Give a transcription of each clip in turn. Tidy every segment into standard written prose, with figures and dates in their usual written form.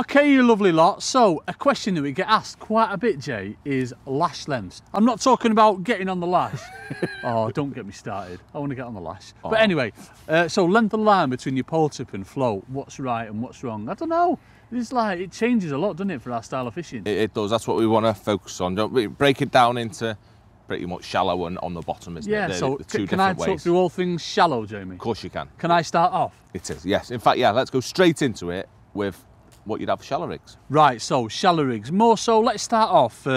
Okay, you lovely lot. So, a question that we get asked quite a bit, Jay, is lash lengths. I'm not talking about getting on the lash. Oh, don't get me started. I want to get on the lash. Oh. But anyway, so length of line between your pole tip and float, what's right and what's wrong? I don't know. It's like, it changes a lot, doesn't it, for our style of fishing? It does. That's what we want to focus on. Don't we? Break it down into pretty much shallow and on the bottom, isn't it? Yeah, so can I talk through all things shallow, Jamie? Of course you can. Can I start off? It is, yes. In fact, yeah, let's go straight into it with what you'd have for shallow rigs. Right, so shallow rigs. More so, let's start off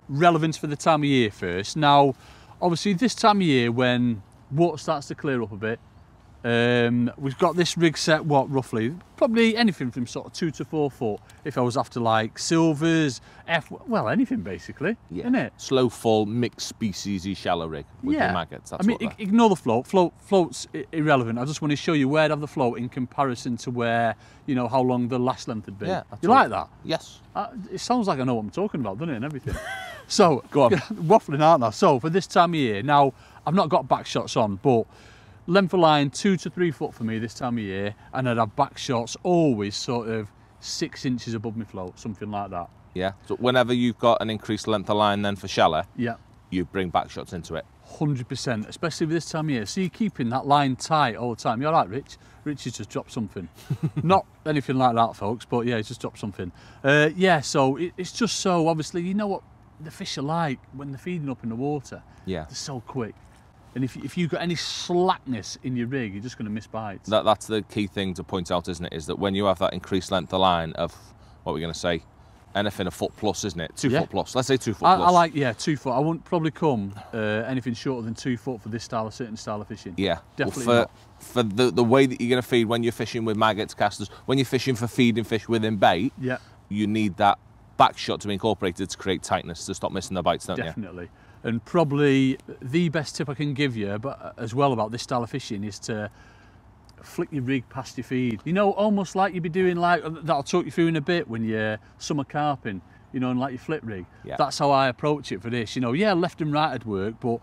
relevance for the time of year first. Now, obviously this time of year when water starts to clear up a bit, we've got this rig set, what, roughly? Probably anything from sort of 2 to 4 foot. If I was after like silvers, well, anything basically, isn't it? Slow fall, mixed species-y shallow rig with the maggots. That's ignore the float. Float's irrelevant. I just want to show you where to have the float in comparison to where, you know, how long the lash length would be. Yeah, you like that? Yes. It sounds like I know what I'm talking about, doesn't it, and everything. So, go on. Waffling, aren't I? So, for this time of year, now, I've not got back shots on, but length of line 2 to 3 foot for me this time of year, and I'd have back shots always sort of 6 inches above my float, something like that. Yeah, so whenever you've got an increased length of line then for shallow, you bring back shots into it. 100%, especially this time of year. So you're keeping that line tight all the time. You're all right, Rich? Rich has just dropped something. Not anything like that, folks, but yeah, he's just dropped something. Yeah, so it's just so, obviously, you know what the fish are like when they're feeding up in the water. Yeah. They're so quick. And if you've got any slackness in your rig, you're just going to miss bites. That's the key thing to point out, isn't it? Is that when you have that increased length of line of, what we're going to say, anything a foot plus, isn't it? 2 foot plus. Let's say 2 foot plus. I like, 2 foot. I wouldn't probably come anything shorter than 2 foot for this style, certain style of fishing. Yeah. Definitely not. For the way that you're going to feed when you're fishing with maggots, casters, when you're fishing for feeding fish within bait, you need that back shot to be incorporated to create tightness, to stop missing the bites, don't you? Definitely. And probably the best tip I can give you, but as well about this style of fishing, is to flick your rig past your feed. You know, almost like you'd be doing like, that I'll talk you through in a bit when you're summer carping, you know, and like your flip rig. Yeah. That's how I approach it for this. You know, yeah, left and right would work, but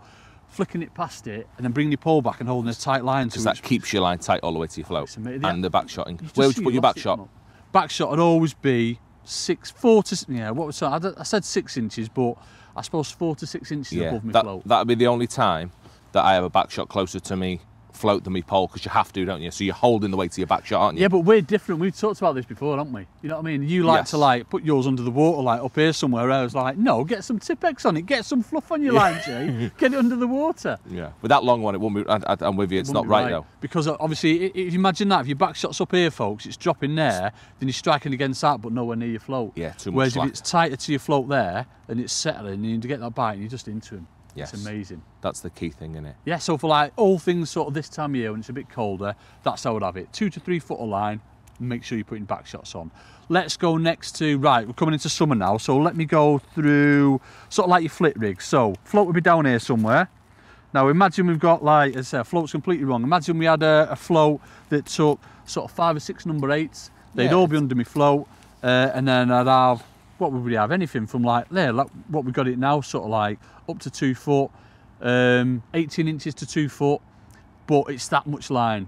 flicking it past it and then bringing your pole back and holding a tight line to it. Because that keeps your line tight all the way to your float. And the back shotting. Where would you put your back shot? Back shot would always be 4 to, yeah, what was that? I said 6 inches, but I suppose 4 to 6 inches above my float. That would be the only time that I have a back shot closer to me float than me pole, because you have to, don't you? So you're holding the weight to your back shot, aren't you? Yeah, but we're different. We've talked about this before, haven't we? You know what I mean? You like to like put yours under the water, like up here somewhere. I was like, no, get some Tipex on it, get some fluff on your line, Jay. Get it under the water. Yeah, with that long one, it won't be. I'm with you. It's not right though. Because obviously, if you imagine that, if your back shot's up here, folks, it's dropping there, then you're striking against that, but nowhere near your float. Yeah, too much. Whereas slack. if it's tighter to your float there and it's settling, and you get that bite, and you're just into him. Yes. It's amazing. That's the key thing, isn't it? Yeah, so for like all things sort of this time of year when it's a bit colder, that's how I'd have it. 2 to 3 foot of line, make sure you're putting back shots on. Let's go next to, right, we're coming into summer now, so let me go through sort of like your flip rig. So, float would be down here somewhere. Now imagine we've got like, as I said, float's completely wrong. Imagine we had a float that took sort of 5 or 6 number 8s. They'd all be under my float, and then I'd have, what would we have? Anything from like there, like what we got it now, sort of like up to 2 foot, 18 inches to 2 foot, but it's that much line,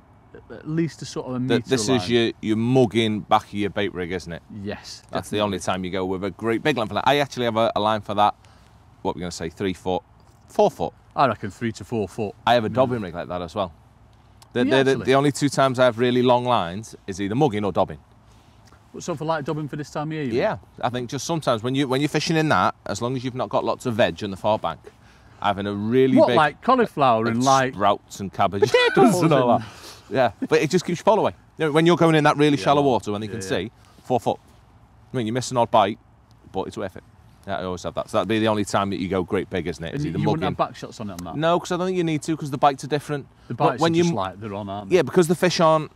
at least a sort of a metre This line. is your mugging back of your bait rig, isn't it? Yes. That's the only time you go with a great big line for that. I actually have a line for that, what we're going to say, 3 foot, 4 foot. I reckon 3 to 4 foot. I have a dobbing rig like that as well. The only 2 times I have really long lines is either mugging or dobbing. So for like dobbing for this time of year? Yeah, I think just sometimes when you're fishing in that, as long as you've not got lots of veg on the far bank, having a really big... What, like cauliflower and like... sprouts and cabbage and all that. Yeah, but it just keeps your pole away. You know, when you're going in that really shallow water, when you can see, 4 foot. I mean, you miss an odd bite, but it's worth it. Yeah, I always have that. So that'd be the only time that you go great big, isn't it? And you wouldn't have back shots on it on that? No, because I don't think you need to, because the bites are different. The bites are just like they're on, aren't they? Yeah, because the fish aren't...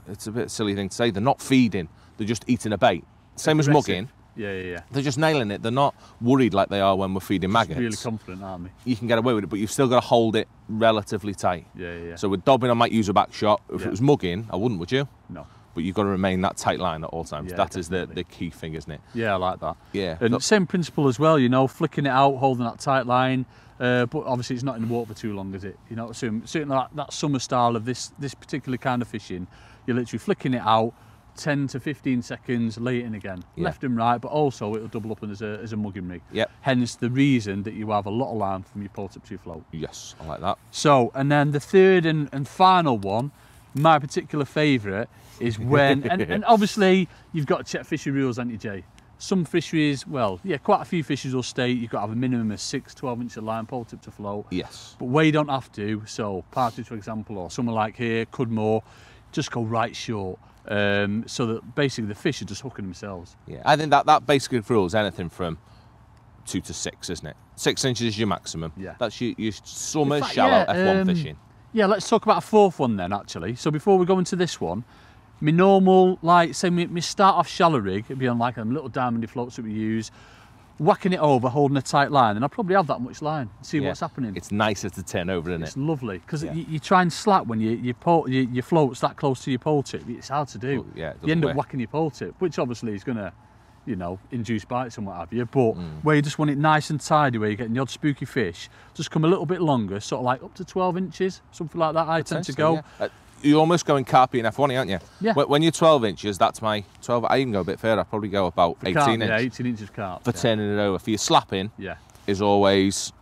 it's a bit of a silly thing to say. They're not feeding. They're just eating a bait. Same as mugging. Yeah. They're just nailing it. They're not worried like they are when we're feeding maggots. Really confident, aren't they? You can get away with it, but you've still got to hold it relatively tight. Yeah. So with dobbing, I might use a back shot. If it was mugging, I wouldn't, would you? No. But you've got to remain that tight line at all times. Yeah, that is the key thing, isn't it? Yeah, I like that. Yeah. And same principle as well, you know, flicking it out, holding that tight line. But obviously it's not in the water for too long, is it? You know, certainly that summer style of this particular kind of fishing, you're literally flicking it out, 10 to 15 seconds, lay it in again, left and right, but also it'll double up as a mugging rig. Yep. Hence the reason that you have a lot of line from your pole tip to your float. Yes, I like that. So, and then the third and final one, my particular favourite, is when, and obviously you've got to check fishery rules, haven't you, Jay? Some fisheries, well, yeah, quite a few fisheries will state you've got to have a minimum of 6, 12-inch of line, pole tip to float. Yes. But where you don't have to, so partridge, for example, or somewhere like here, Cudmore, just go right short. So that basically the fish are just hooking themselves. Yeah, I think that basically rules anything from 2 to 6, isn't it? 6 inches is your maximum. Yeah. That's your summer shallow F1 fishing. Yeah, let's talk about a fourth one then, actually. So before we go into this one, my normal, like, say, me start off shallow rig, it'd be on like a little diamondy floats that we use, whacking it over, holding a tight line, and I'll probably have that much line, see what's happening. It's nicer to turn over, isn't it? It's lovely, because you try and slap when your float's that close to your pole tip, it's hard to do. Oh, yeah, you end up whacking your pole tip, which obviously is going to, you know, induce bites and what have you, but where you just want it nice and tidy, where you're getting the odd spooky fish, just come a little bit longer, sort of like up to 12 inches, something like that I tend to go. Yeah. You're almost going carpy in F1, aren't you? Yeah. When you're 12 inches, that's my 12. I even go a bit further. I probably go about 18 inches. Yeah, 18 inches carp. For turning it over. For your slapping, yeah, is always.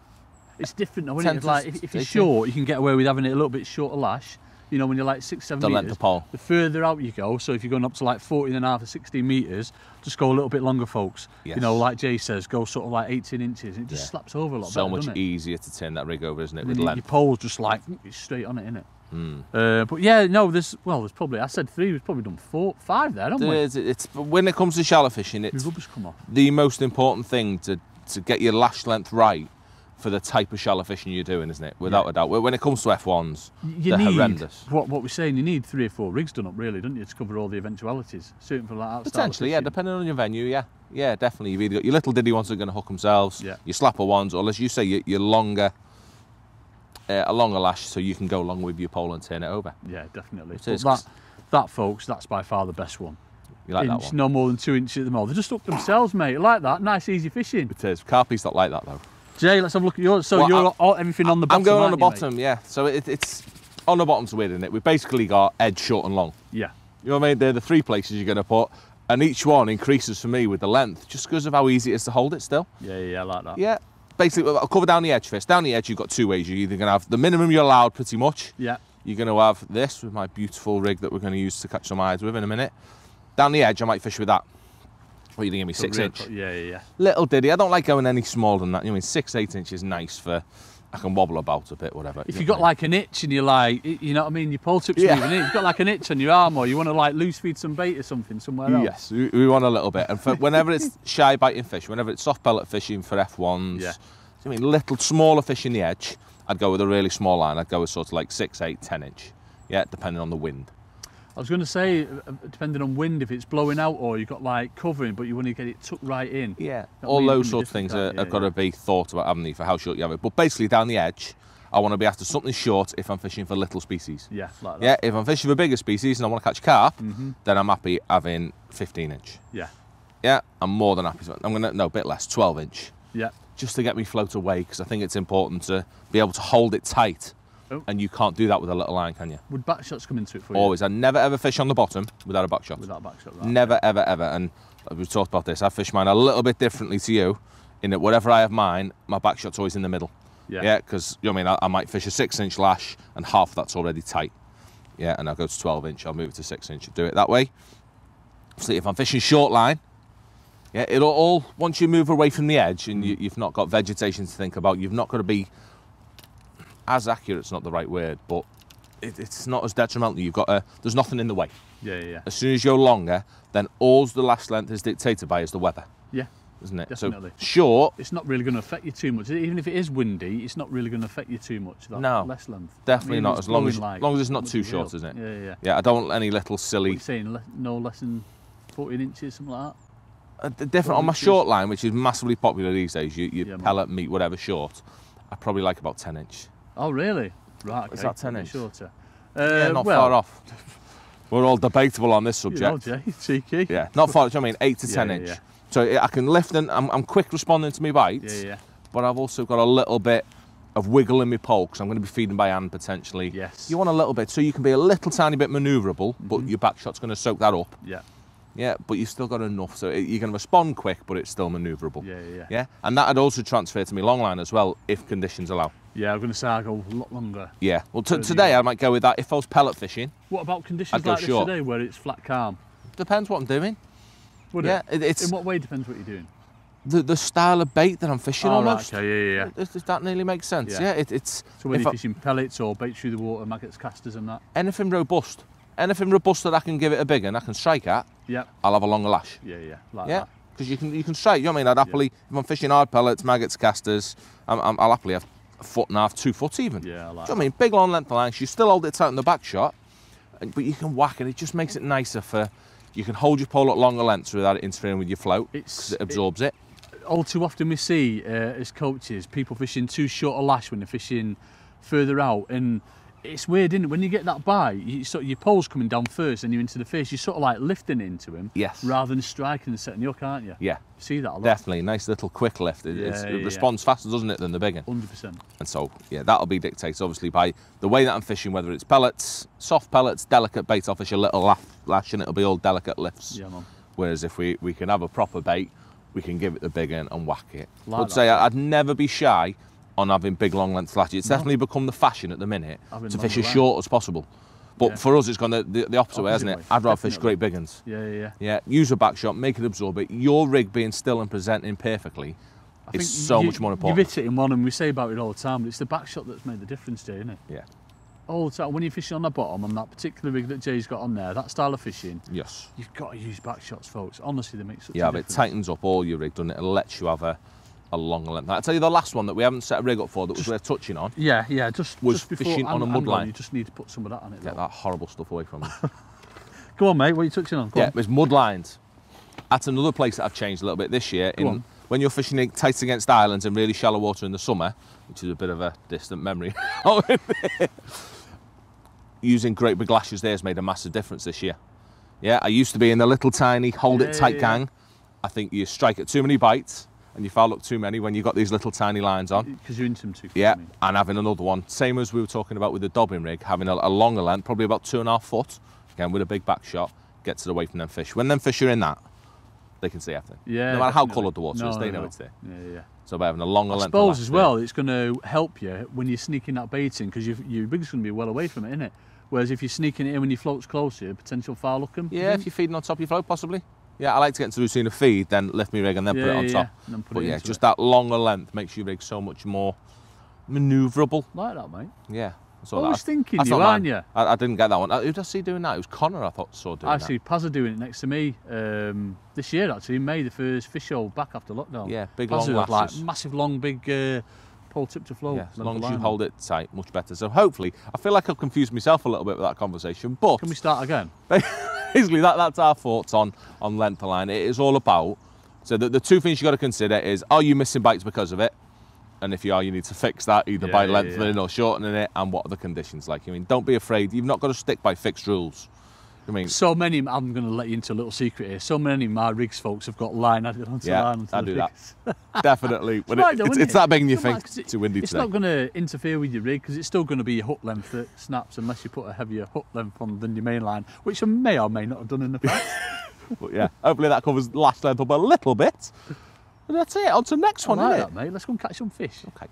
It's different though, isn't it? Like if you're short, you can get away with having it a little bit shorter lash. You know, when you're like 6, 7 the metres. length of pole. The further out you go, so if you're going up to like 14.5 or 16 metres, just go a little bit longer, folks. Yes. You know, like Jay says, go sort of like 18 inches. And it just slaps over a lot better, So much doesn't it? easier to turn that rig over, isn't it, And with then length? your pole's just like, it's straight on it, isn't it? But yeah, no, there's probably, I said 3, we've probably done 4, 5 there, haven't we? It's when it comes to shallow fishing, it's rubbish come off. The most important thing to get your lash length right for the type of shallow fishing you're doing, isn't it? Without a doubt. When it comes to F1s, they're horrendous. What we're saying, you need 3 or 4 rigs done up, really, don't you, to cover all the eventualities? Certain for like that. Potentially, yeah, depending on your venue, yeah, definitely. You've either got your little diddy ones that are going to hook themselves, your slapper ones, or as you say, your longer. A longer lash, so you can go along with your pole and turn it over. Yeah, definitely. That, folks, that's by far the best one. You like that one? No more than 2 inches at the most. They just hook themselves, mate. I like that. Nice, easy fishing. It is. Carpy's not like that, though. Jay, let's have a look at yours. So well, you're everything on the bottom. I'm going on the you, bottom, mate? yeah. So it's on the bottom's weird, isn't it? We've basically got edge, short, and long. Yeah. You know what I mean? They're the 3 places you're going to put, and each one increases for me with the length, just because of how easy it is to hold it still. Yeah, I like that. Yeah. Basically, I'll cover down the edge first. Down the edge, you've got 2 ways. You're either going to have the minimum you're allowed, pretty much. Yeah. You're going to have this with my beautiful rig that we're going to use to catch some eyes with in a minute. Down the edge, I might fish with that. What are you going to give me, 6 inch? Yeah. Little diddy. I don't like going any smaller than that. You know, 6, 8 inches is nice for. I can wobble about a bit, whatever. If you've got like an itch and you're like, you know what I mean, your pole tip's moving in, you've got like an itch on your arm, or you want to like loose feed some bait or something somewhere else. Yes, we want a little bit. And for whenever it's shy biting fish, whenever it's soft pellet fishing for F1s, I mean, little smaller fish in the edge, I'd go with a really small line. I'd go with sort of like 6, 8, 10 inch. Yeah, depending on the wind. I was going to say, depending on wind, if it's blowing out or you've got like covering, but you want to get it tucked right in. Yeah, all those sort of things have got to be thought about, haven't they, for how short you have it. But basically, down the edge, I want to be after something short if I'm fishing for little species. Yeah, like that. Yeah, if I'm fishing for bigger species and I want to catch carp, then I'm happy having 15 inch. Yeah. Yeah, I'm more than happy. I'm going to, no, a bit less, 12 inch. Yeah. Just to get me float away, because I think it's important to be able to hold it tight. Oh. And you can't do that with a little line, can you? Would back shots come into it for you? Always. I never ever fish on the bottom without a back shot. Without a back shot, right. Never, ever, ever. And we've talked about this. I fish mine a little bit differently to you, in that whatever I have mine, my back shot's always in the middle. Yeah. Yeah, because, you know what I mean, I might fish a 6 inch lash and half that's already tight. Yeah, and I'll go to 12 inch, I'll move it to 6 inch, do it that way. So if I'm fishing short line, yeah, it'll all, once you move away from the edge and you've not got vegetation to think about, you've not got to be as accurate, it's not the right word, but it's not as detrimental. You've got there's nothing in the way. Yeah. As soon as you're longer, then all the lash length is dictated by is the weather. Yeah. Isn't it? Definitely. So short. It's not really going to affect you too much. Even if it is windy, it's not really going to affect you too much. No. Less length. Definitely not. As long as it's not too short, isn't it? Yeah. Yeah, I don't want any little silly. What are you saying? No less than 14 inches, something like that? Different on my short line, which is massively popular these days, you pellet, meat, whatever short, I probably like about 10 inch. Oh, really? Right, okay. Is that 10 inch? Shorter. Yeah, not far off. We're all debatable on this subject. You know, Jay, cheeky. Yeah, not far, I mean 8 to 10 inch. Yeah. So I can lift and I'm quick responding to my bites, Yeah. but I've also got a little bit of wiggle in my pole, because I'm going to be feeding by hand potentially. Yes. You want a little bit, so you can be a little tiny bit manoeuvrable, but your back shot's going to soak that up. Yeah. Yeah, but you've still got enough, so you can respond quick, but it's still manoeuvrable. Yeah. Yeah, and that'd also transfer to me long line as well, if conditions allow. Yeah, I'm going to say I go a lot longer. Yeah, well, today I might go with that. If I was pellet fishing, What about conditions I'd go like this short. today, where it's flat calm? Depends what I'm doing. Would Yeah, it? it's In what way depends what you're doing? the style of bait that I'm fishing almost. Right, okay, yeah. Does that nearly make sense? Yeah, it's. So when if you're fishing pellets or bait through the water, maggots, casters and that? anything robust that I can give it a big one, I can strike at, Yeah. I'll have a longer lash. Yeah, like Yeah, that. because you can strike. You know what I mean? I'd happily, if I'm fishing hard pellets, maggots, casters, I'll happily have 1.5 foot, 2 foot even. Yeah, I like Do you know that. what I mean? Big long length of lines. You still hold it tight on the back shot, but you can whack, and it just makes it nicer for. You can hold your pole at longer lengths without it interfering with your float, because it absorbs it. All too often we see as coaches people fishing too short a lash when they're fishing further out, and it's weird, isn't it? When you get that bite, your pole's coming down first and you're into the fish, you're sort of like lifting into him, Yes. rather than striking and setting the hook, aren't you? Yeah. You see that a lot. Definitely, nice little quick lift. It responds faster, doesn't it, than the big one? 100%. And so, yeah, that'll be dictated obviously by the way that I'm fishing, whether it's pellets, soft pellets, delicate baits. I'll fish a little lash and it'll be all delicate lifts. Yeah, man. Whereas if we can have a proper bait, we can give it the big one and whack it. Like I'd that, say yeah. I'd never be shy on having big long length lashes. It's definitely become the fashion at the minute Having to fish as longer short as possible. But Yeah. for us, it's gone the opposite way, hasn't it? way, I'd rather fish definitely. great big ones. Yeah. Yeah, use a back shot, make it absorb it. Your rig being still and presenting perfectly I is think so much more important. You've hit it in one, and we say about it all the time, but it's the back shot that's made the difference, Jay, isn't it? Yeah. All the time. When you're fishing on the bottom, on that particular rig that Jay's got on there, that style of fishing, Yes. you've got to use back shots, folks. Honestly, they make such a Yeah, but it difference. tightens up all your rig, doesn't it? It lets you have a longer length. I'll tell you the last one that we haven't set a rig up for that was worth touching on. Yeah, just Was just before fishing on a hang mud line. You just need to put some of that on it. Get though. that horrible stuff away from me. Go on, mate. What are you touching on? Go Yeah, on. there's mud lines. That's another place that I've changed a little bit this year. on. When you're fishing it tight against islands in really shallow water in the summer, which is a bit of a distant memory, using great big lashes there has made a massive difference this year. Yeah, I used to be in the little tiny hold it tight gang. I think you strike at too many bites and you foul up too many when you've got these little tiny lines on. Because you're into them too. Yeah, and having another one, same as we were talking about with the dobbing rig, having a longer length, probably about 2.5 foot, again with a big back shot, gets it away from them fish. When them fish are in that, they can see everything. Yeah. No matter how definitely. coloured the water is, No, they know no. it's there. Yeah. So by having a longer I length of suppose lash as there- well, it's going to help you when you're sneaking that bait in, because your rig's going to be well away from it, isn't it? Whereas if you're sneaking it in when your float's closer, potential foul looking. Yeah, if you're feeding on top of your float, possibly. Yeah, I like to get into the routine of feed, then lift my rig and then put it on top. And then put But it yeah, into just it. that longer length makes your rig so much more manoeuvrable. Like that, mate. Yeah. So Always thinking that's you, not aren't mine. you? I didn't get that one. Who did I see doing that? It was Connor, I thought, saw doing Actually, Paz are doing it next to me this year, actually, in May, the first fish show back after lockdown. Yeah, big Paz long have, like lashes. massive, long, big pole tip to float. that. Yeah, as long length as you of hold line. it tight, much better. So hopefully, I feel like I've confused myself a little bit with that conversation, but Can we start again? basically that's our thoughts on length of line. It is all about, so the two things you got to consider is, are you missing bites because of it? And if you are, you need to fix that either by lengthening or shortening it, and what are the conditions like? I mean, don't be afraid. You've not got to stick by fixed rules. I mean, So many, I'm going to let you into a little secret here. So many of my rigs folks have got line added onto Yeah, line. Onto I the do that. rigs. definitely. When right though, isn't it's it? that big and you Come on, think 'cause it's too windy It's today. not going to interfere with your rig, because it's still going to be a hook length that snaps unless you put a heavier hook length on than your main line, which I may or may not have done in the past. But yeah, hopefully that covers the last length up a little bit. And that's it. On to the next one, I like isn't it? that, mate. Let's go and catch some fish. Okay.